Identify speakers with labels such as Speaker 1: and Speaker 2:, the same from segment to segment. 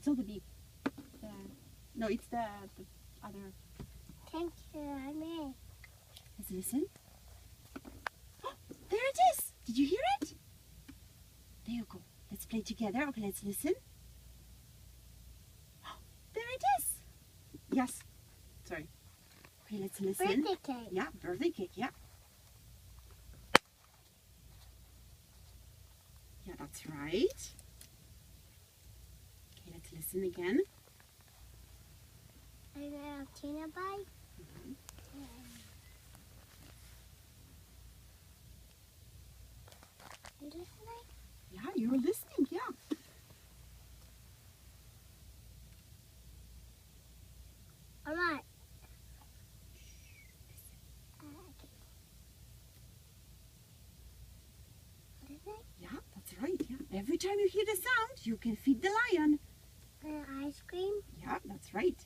Speaker 1: It's not the beep. No, it's the other.
Speaker 2: Thank you, Mommy.
Speaker 1: Let's listen. Oh, there it is. Did you hear it? There you go. Let's play together. Okay, let's listen. Oh, there it is. Yes. Sorry. Okay, let's listen.
Speaker 2: Birthday cake.
Speaker 1: Yeah, birthday cake. Yeah. Yeah, that's right. Okay, let's listen again.
Speaker 2: A little Tina bite. You listening?
Speaker 1: Yeah, you were listening. Yeah.
Speaker 2: All right.
Speaker 1: Yeah, that's right. Yeah. Every time you hear the sound, you can feed the lion.
Speaker 2: Ice cream.
Speaker 1: Yeah, that's right.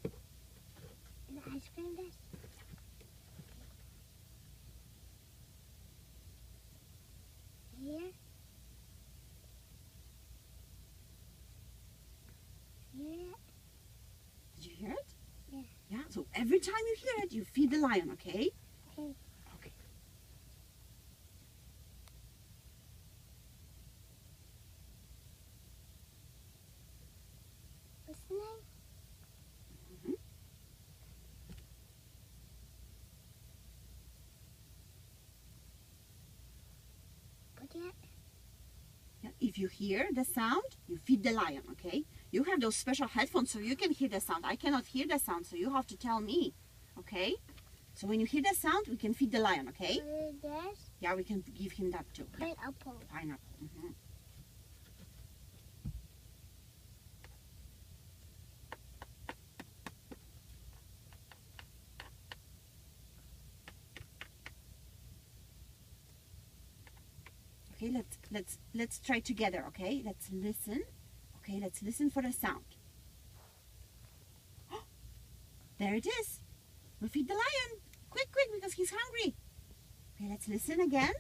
Speaker 2: And ice cream this. Here. Here.
Speaker 1: Did you hear it?
Speaker 2: Yeah.
Speaker 1: Yeah. So every time you hear it, you feed the lion. Okay.
Speaker 2: Okay.
Speaker 1: Okay.
Speaker 2: Listening.
Speaker 1: Mhm.
Speaker 2: Put it.
Speaker 1: Yeah. If you hear the sound, you feed the lion. Okay. You have those special headphones so you can hear the sound. I cannot hear the sound, so you have to tell me. Okay. So when you hear the sound, we can feed the lion. Okay.
Speaker 2: Put it this.
Speaker 1: Yeah, we can give him that too. Yeah.
Speaker 2: Pineapple.
Speaker 1: Pineapple. Mhm. Okay, let's try together. Okay, let's listen. Okay, let's listen for the sound. Oh, there it is. We feed the lion. Quick, quick, because he's hungry. Okay, let's listen again.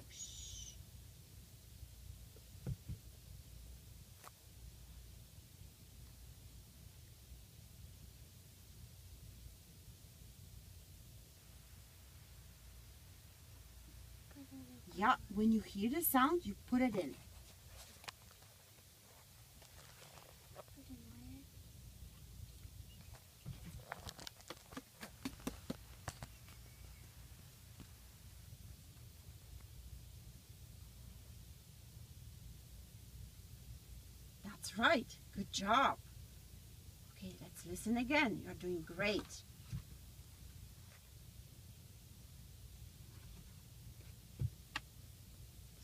Speaker 1: Shh. Yeah, when you hear the sound, you put it in. That's right. Good job. Okay, let's listen again. You're doing great.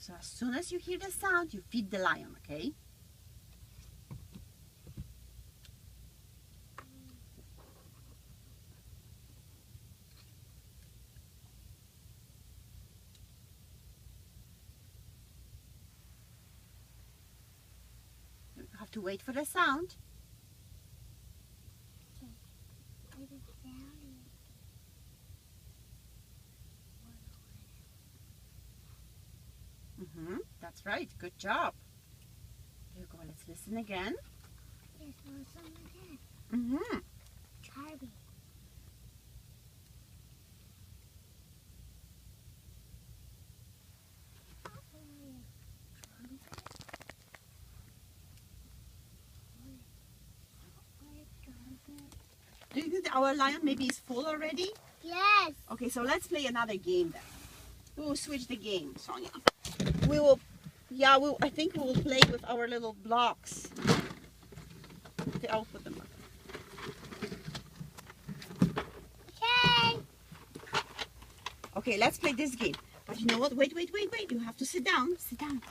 Speaker 1: So as soon as you hear the sound, you feed the lion, okay? You have to wait for the sound.
Speaker 2: Put it down.
Speaker 1: That's right. Good job. Here you go. Let's listen again.
Speaker 2: Yes, also my dad. Charlie.
Speaker 1: Do you think our lion maybe is full already?
Speaker 2: Yes.
Speaker 1: Okay, so let's play another game then. We will switch the game, Sonia. We will, yeah, I think we will play with our little blocks. Okay, I'll put them up.
Speaker 2: Okay.
Speaker 1: Okay, let's play this game. But you know what? Wait. You have to sit down. Sit down.